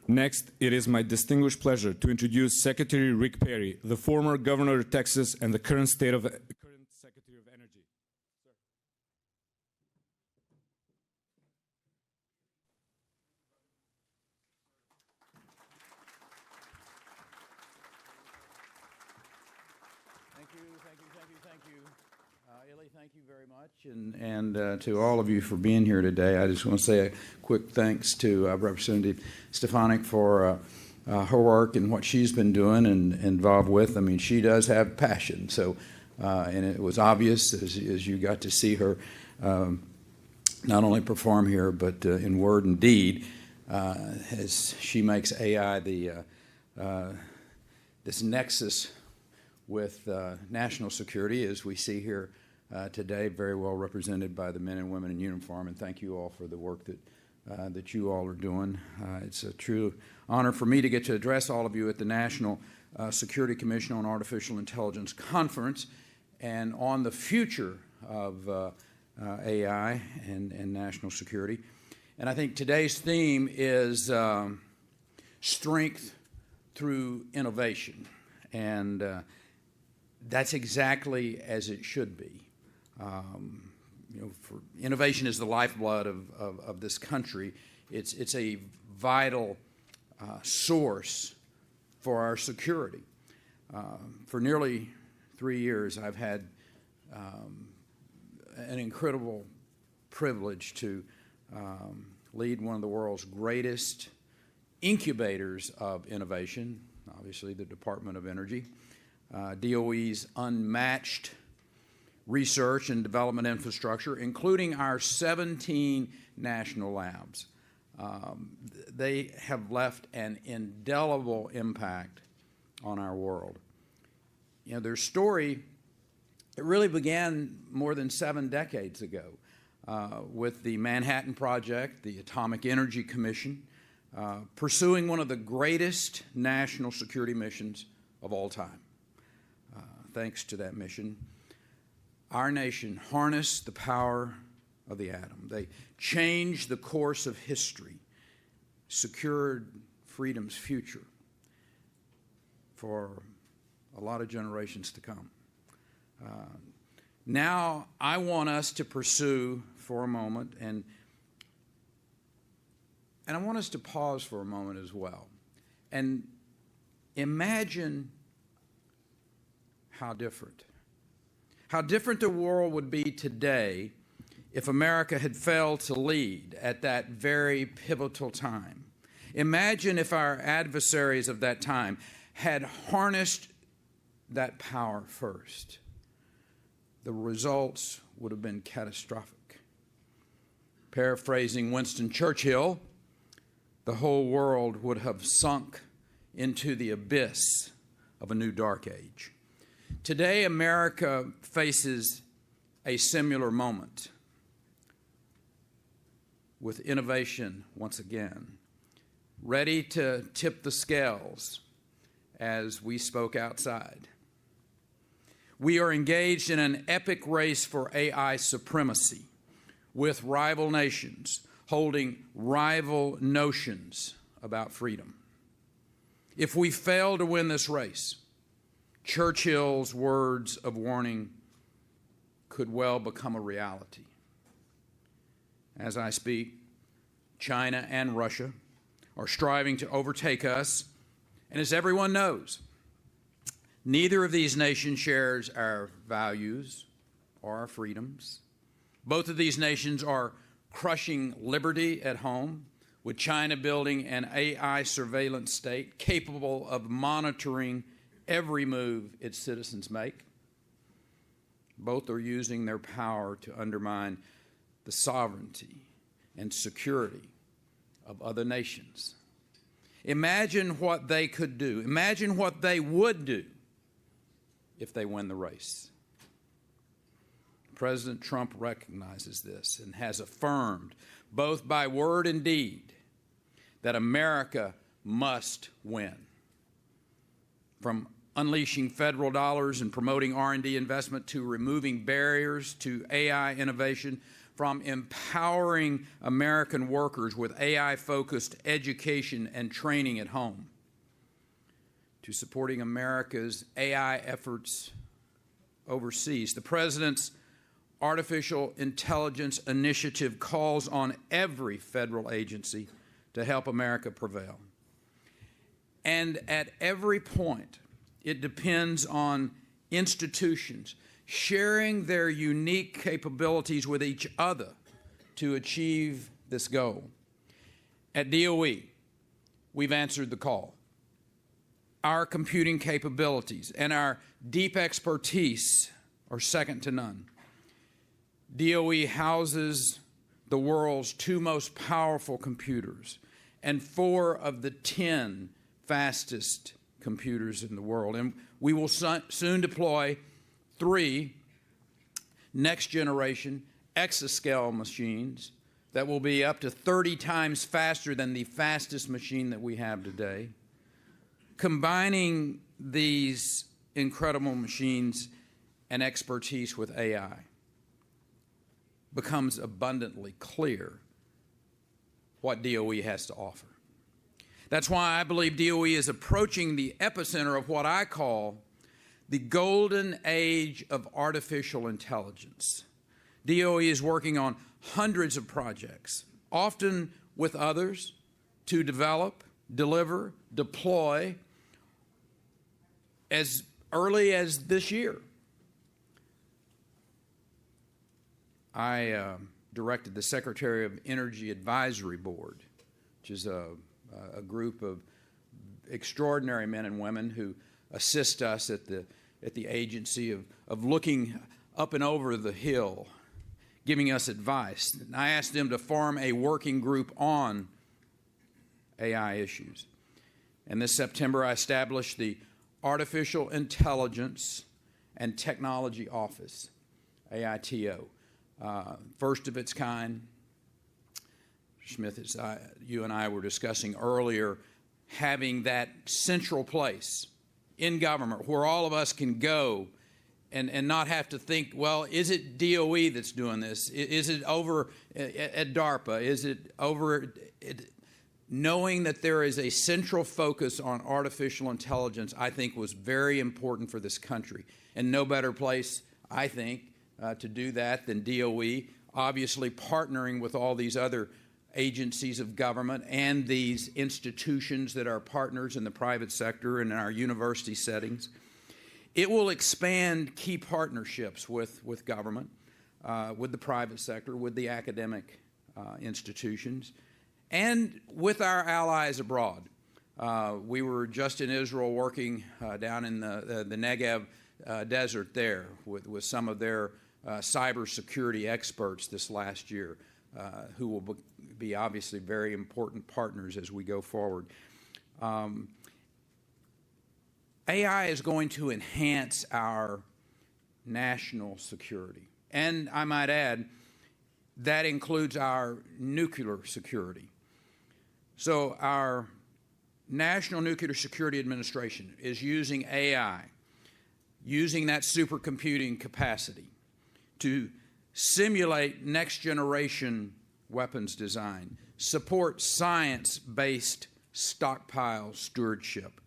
Next, it is my distinguished pleasure to introduce Secretary Rick Perry, the former Governor of Texas and the current Secretary of Energy. Thank you. Illy, thank you very much, and to all of you for being here today. I just want to say a quick thanks to Representative Stefanik for her work and what she's been doing and involved with. I mean, she does have passion, so and it was obvious as you got to see her not only perform here, but in word and deed, as she makes AI this nexus with national security, as we see here today, very well represented by the men and women in uniform. And thank you all for the work that you all are doing. It's a true honor for me to get to address all of you at the National Security Commission on Artificial Intelligence Conference and on the future of AI and national security. And I think today's theme is strength through innovation. And that's exactly as it should be. For innovation is the lifeblood of this country. It's a vital source for our security. For nearly 3 years, I've had an incredible privilege to lead one of the world's greatest incubators of innovation, obviously the Department of Energy, DOE's unmatched research and development infrastructure, including our 17 national labs. They have left an indelible impact on our world. Their story, it really began more than 7 decades ago with the Manhattan Project, the Atomic Energy Commission, pursuing one of the greatest national security missions of all time. Thanks to that mission, our nation harnessed the power of the atom. They changed the course of history, secured freedom's future for a lot of generations to come. Now I want us to pursue for a moment, and I want us to pause for a moment as well, and imagine how different the world would be today if America had failed to lead at that very pivotal time. Imagine if our adversaries of that time had harnessed that power first. The results would have been catastrophic. Paraphrasing Winston Churchill, the whole world would have sunk into the abyss of a new dark age. Today, America faces a similar moment with innovation once again, ready to tip the scales as we spoke outside. We are engaged in an epic race for AI supremacy with rival nations holding rival notions about freedom. If we fail to win this race, Churchill's words of warning could well become a reality. As I speak, China and Russia are striving to overtake us, and as everyone knows, neither of these nations shares our values or our freedoms. Both of these nations are crushing liberty at home, with China building an AI surveillance state capable of monitoring every move its citizens make. Both are using their power to undermine the sovereignty and security of other nations. Imagine what they could do. Imagine what they would do if they win the race. President Trump recognizes this and has affirmed, both by word and deed, that America must win. From unleashing federal dollars and promoting R&D investment to removing barriers to AI innovation, from empowering American workers with AI-focused education and training at home to supporting America's AI efforts overseas. The President's Artificial Intelligence Initiative calls on every federal agency to help America prevail. And at every point, it depends on institutions sharing their unique capabilities with each other to achieve this goal. At DOE, we've answered the call. Our computing capabilities and our deep expertise are second to none. DOE houses the world's 2 most powerful computers and 4 of the 10 fastest computers in the world. And we will soon deploy 3 next-generation exascale machines that will be up to 30 times faster than the fastest machine that we have today. Combining these incredible machines and expertise with AI becomes abundantly clear what DOE has to offer. That's why I believe DOE is approaching the epicenter of what I call the golden age of artificial intelligence. DOE is working on hundreds of projects, often with others, to develop, deliver, deploy as early as this year. I directed the Secretary of Energy Advisory Board, which is a group of extraordinary men and women who assist us at the agency of looking up and over the hill, giving us advice. And I asked them to form a working group on AI issues. And this September, I established the Artificial Intelligence and Technology Office, AITO. First of its kind. Smith, as you and I were discussing earlier, having that central place in government where all of us can go and not have to think, well, is it DOE that's doing this? Is it over at DARPA? Is it over knowing that there is a central focus on artificial intelligence, I think was very important for this country. And no better place, I think, to do that than DOE, obviously partnering with all these other agencies of government and these institutions that are partners in the private sector and in our university settings. It will expand key partnerships with government, with the private sector, with the academic institutions, and with our allies abroad. We were just in Israel working down in the Negev desert there with some of their cybersecurity experts this last year, who will be obviously very important partners as we go forward. AI is going to enhance our national security. And I might add, that includes our nuclear security. So our National Nuclear Security Administration is using AI, using that supercomputing capacity to simulate next-generation weapons design, support science-based stockpile stewardship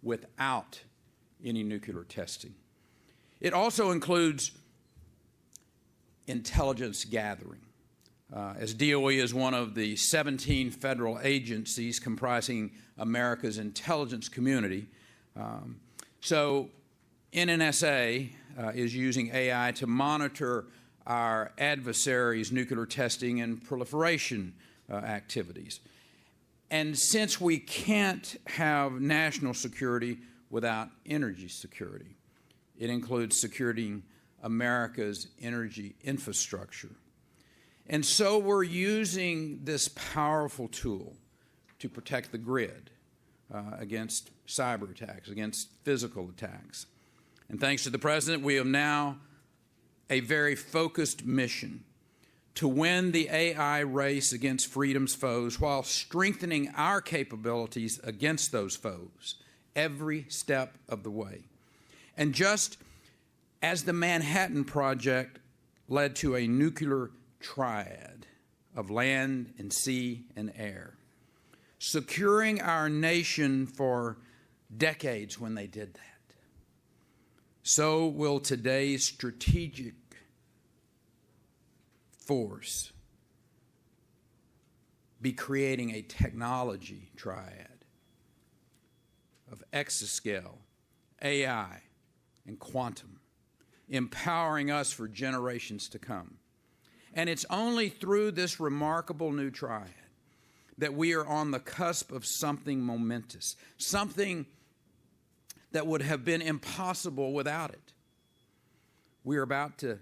without any nuclear testing. It also includes intelligence gathering, as DOE is one of the 17 federal agencies comprising America's intelligence community. So NNSA is using AI to monitor our adversaries' nuclear testing and proliferation activities. And since we can't have national security without energy security, it includes securing America's energy infrastructure. And so we're using this powerful tool to protect the grid against cyber attacks, against physical attacks. And thanks to the President, we have now a very focused mission to win the AI race against freedom's foes while strengthening our capabilities against those foes every step of the way. And just as the Manhattan Project led to a nuclear triad of land and sea and air, securing our nation for decades when they did that. So will today's strategic force be creating a technology triad of exascale, AI, and quantum, empowering us for generations to come. And it's only through this remarkable new triad that we are on the cusp of something momentous, something that would have been impossible without it. We are about to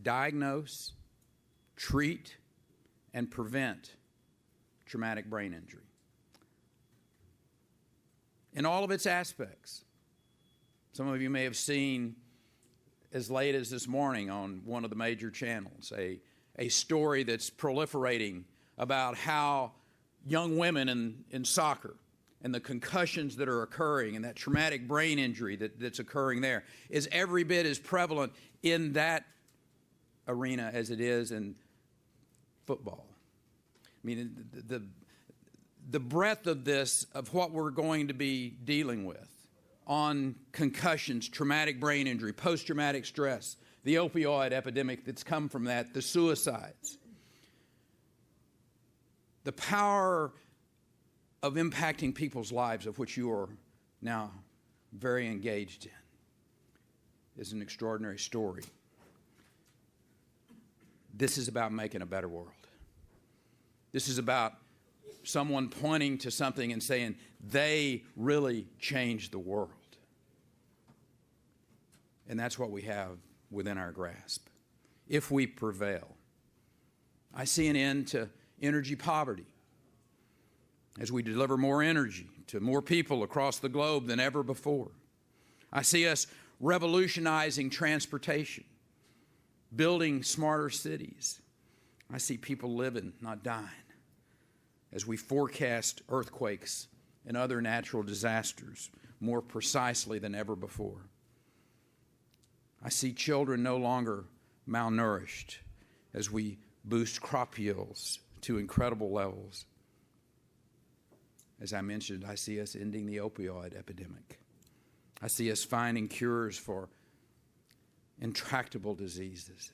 diagnose, treat, and prevent traumatic brain injury in all of its aspects. Some of you may have seen, as late as this morning on one of the major channels, a story that's proliferating about how young women in soccer and the concussions that are occurring and that traumatic brain injury that's occurring there is every bit as prevalent in that arena as it is in football. I mean, the breadth of this, of what we're going to be dealing with on concussions, traumatic brain injury, post-traumatic stress, the opioid epidemic that's come from that, the suicides, the power of impacting people's lives, of which you are now very engaged in, is an extraordinary story. This is about making a better world. This is about someone pointing to something and saying, they really changed the world. And that's what we have within our grasp, if we prevail. I see an end to energy poverty as we deliver more energy to more people across the globe than ever before. I see us revolutionizing transportation, building smarter cities. I see people living, not dying, as we forecast earthquakes and other natural disasters more precisely than ever before. I see children no longer malnourished as we boost crop yields to incredible levels. As I mentioned, I see us ending the opioid epidemic. I see us finding cures for intractable diseases.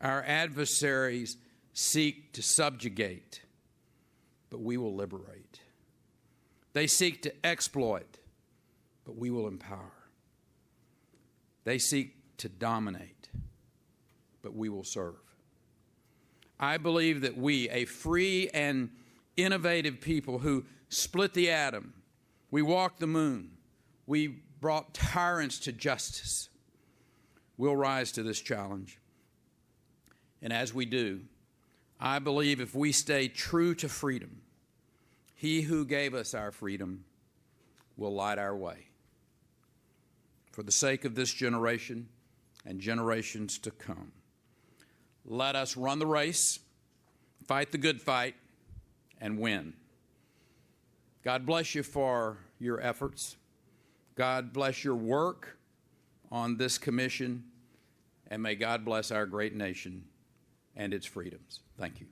Our adversaries seek to subjugate, but we will liberate. They seek to exploit, but we will empower. They seek to dominate, but we will serve. I believe that we, a free and innovative people who split the atom, we walked the moon, we brought tyrants to justice, will rise to this challenge. And as we do, I believe if we stay true to freedom, He who gave us our freedom will light our way. For the sake of this generation and generations to come, let us run the race, fight the good fight, and win. God bless you for your efforts. God bless your work on this commission, and may God bless our great nation and its freedoms. Thank you.